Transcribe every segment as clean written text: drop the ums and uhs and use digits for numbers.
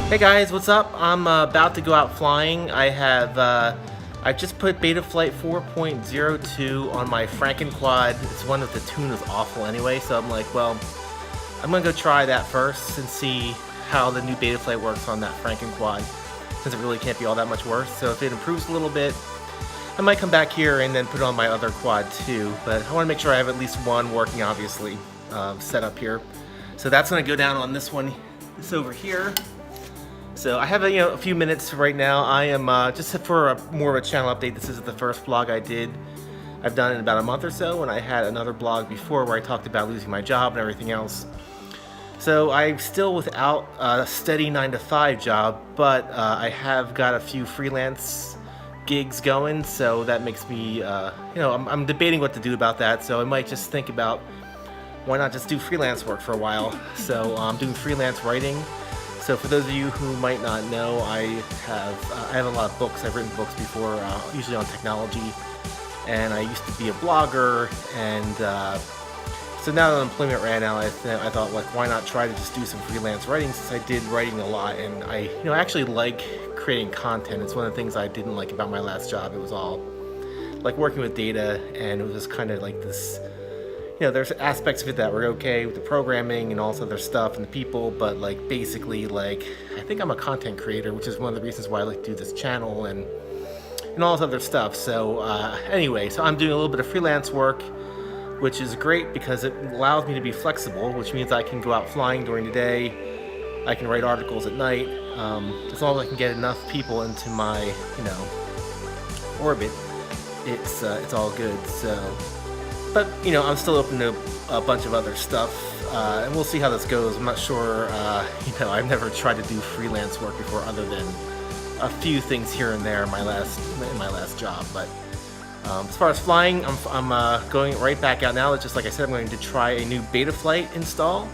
Hey guys, what's up? I'm about to go out flying. I just put Betaflight 4.02 on my Franken quad. It's one that the tune is awful anyway, so I'm like, well, I'm gonna go try that first and see how the new Betaflight works on that Franken quad, since it really can't be all that much worse. So if it improves a little bit, I might come back here and then put it on my other quad too. But I want to make sure I have at least one working, obviously, set up here. So that's gonna go down on this one, this over here. So I have a few minutes right now. I am just for more of a channel update. This is the first vlog I've done in about a month or so, and I had another blog before where I talked about losing my job and everything else. So I'm still without a steady 9-to-5 job, but I have got a few freelance gigs going, so that makes me, I'm debating what to do about that. So I might just think about why not just do freelance work for a while. So I'm doing freelance writing. So for those of you who might not know, I have a lot of books. I've written books before, usually on technology, and I used to be a blogger. And so now that unemployment ran out, I thought, like, why not try to just do some freelance writing, since I did writing a lot, and I actually like creating content. It's one of the things I didn't like about my last job. It was all like working with data, and it was just kind of like this. There's aspects of it that were okay with the programming and all this other stuff and the people, but like basically, like, I think I'm a content creator, which is one of the reasons why I like to do this channel and all this other stuff. So anyway, so I'm doing a little bit of freelance work, which is great because it allows me to be flexible, which means I can go out flying during the day, I can write articles at night, as long as I can get enough people into my orbit, it's all good. So. But, I'm still open to a bunch of other stuff, and we'll see how this goes. I'm not sure, I've never tried to do freelance work before other than a few things here and there in my last job. But as far as flying, I'm going right back out now. It's just like I said, I'm going to try a new Betaflight install,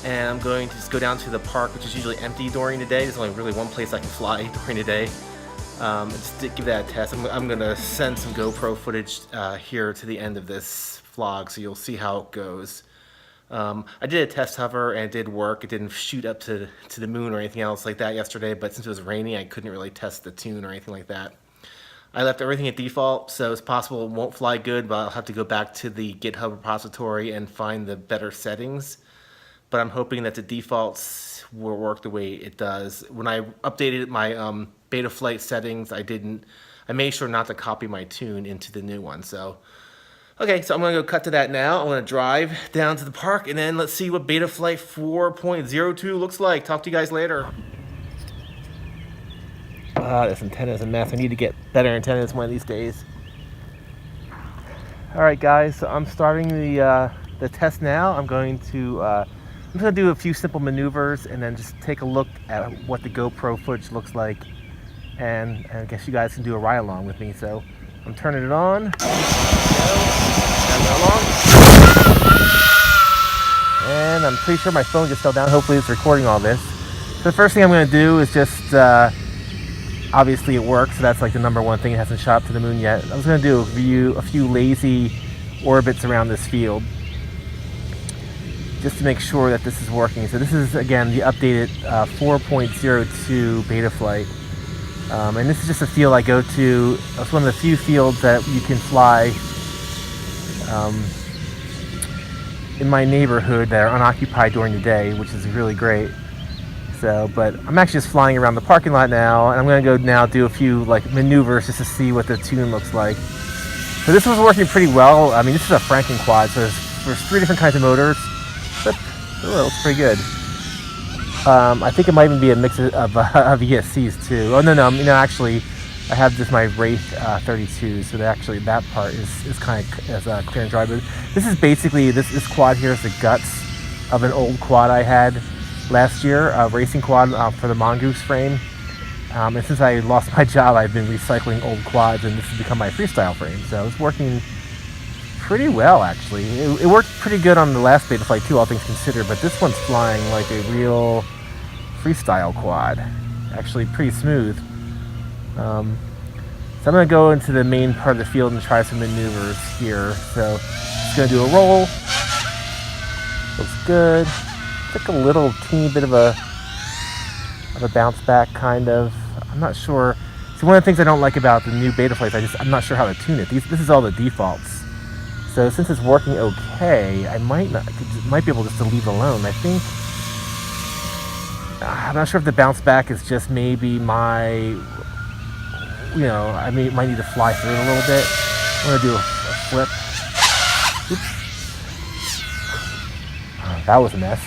and I'm going to just go down to the park, which is usually empty during the day. There's only really one place I can fly during the day. Just to give that a test. I'm going to send some GoPro footage here to the end of this vlog, so you'll see how it goes. I did a test hover, and it did work. It didn't shoot up to the moon or anything else like that yesterday, but since it was raining, I couldn't really test the tune or anything like that. I left everything at default, so it's possible it won't fly good, but I'll have to go back to the GitHub repository and find the better settings. But I'm hoping that the defaults will work the way it does. When I updated my Betaflight settings, I made sure not to copy my tune into the new one. So, okay, so I'm gonna go cut to that now. I'm gonna drive down to the park, and then let's see what Betaflight 4.02 looks like. Talk to you guys later. This antenna is a mess. I need to get better antennas one of these days. All right, guys, so I'm starting the test now. I'm going to do a few simple maneuvers and then just take a look at what the GoPro footage looks like, and I guess you guys can do a ride along with me. So I'm turning it on. And I'm pretty sure my phone just fell down. Hopefully it's recording all this. So the first thing I'm going to do is just, obviously it works, so that's like the number one thing. It hasn't shot up to the moon yet. I was going to do a few lazy orbits around this field, just to make sure that this is working. So this is, again, the updated 4.02 Betaflight. And this is just a field I go to. It's one of the few fields that you can fly in my neighborhood that are unoccupied during the day, which is really great. So, but I'm actually just flying around the parking lot now, and I'm going to go now do a few like maneuvers just to see what the tune looks like. So this was working pretty well. I mean, this is a Franken quad, so there's 3 different kinds of motors. But it looks pretty good. I think it might even be a mix of ESCs too. Oh no, actually, I have just my Wraith 32, so that part is kind of clear and dry. But this is basically this quad here is the guts of an old quad I had last year, a racing quad for the Mongoose frame. And since I lost my job, I've been recycling old quads, and this has become my freestyle frame. So it's working pretty well, actually. It worked pretty good on the last Betaflight too, all things considered, but this one's flying like a real freestyle quad. Actually pretty smooth. So I'm going to go into the main part of the field and try some maneuvers here. So just going to do a roll. Looks good. Took a little teeny bit of a have a bounce back kind of. I'm not sure. See, one of the things I don't like about the new Betaflights, I'm not sure how to tune it. This is all the defaults. So since it's working okay, I might be able just to leave it alone. I think, I'm not sure if the bounce back is just maybe my, you know, I might need to fly through it a little bit. I'm gonna do a flip. Oops. That was a mess.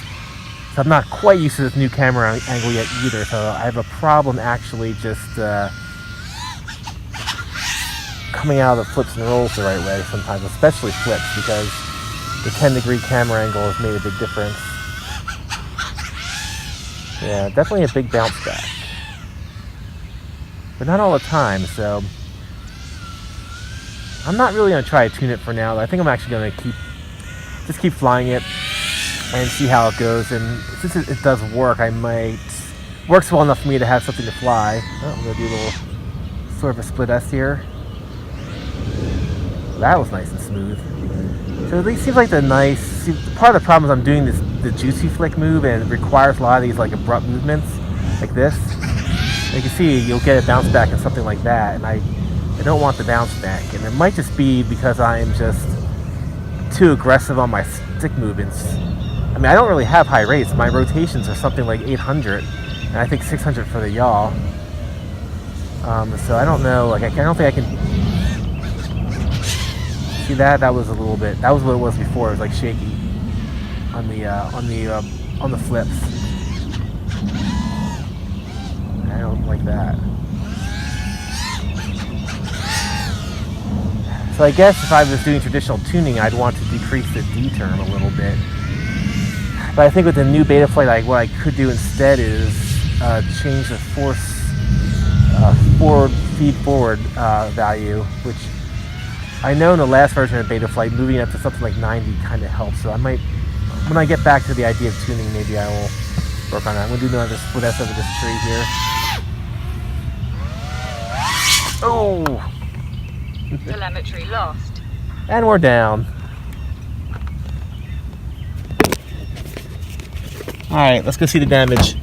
So I'm not quite used to this new camera angle yet either, so I have a problem actually just coming out of the flips and rolls the right way sometimes, especially flips, because the 10-degree camera angle has made a big difference. Yeah, definitely a big bounce back. But not all the time, so I'm not really going to try to tune it for now. I think I'm actually going to keep flying it and see how it goes. And since it does work, works well enough for me to have something to fly. Oh, I'm going to do a little sort of a split S here. That was nice and smooth. So it seems like part of the problem is I'm doing the juicy flick move, and it requires a lot of these like abrupt movements like this. You can see you'll get a bounce back and something like that, and I don't want the bounce back. And it might just be because I'm just too aggressive on my stick movements. I mean, I don't really have high rates. My rotations are something like 800, and I think 600 for the yaw. So I don't know. Like I don't think I can see that. That was a little bit. That was what it was before. It was like shaky on the flips. I don't like that. So I guess if I was doing traditional tuning, I'd want to decrease the D term a little bit. But I think with the new Betaflight, what I could do instead is change the force feed forward value, which I know in the last version of Betaflight, moving up to something like 90 kind of helps. So I might, when I get back to the idea of tuning, maybe I will work on that. I'm going to do another split S over this tree here. Oh! Telemetry lost. And we're down. Alright, let's go see the damage.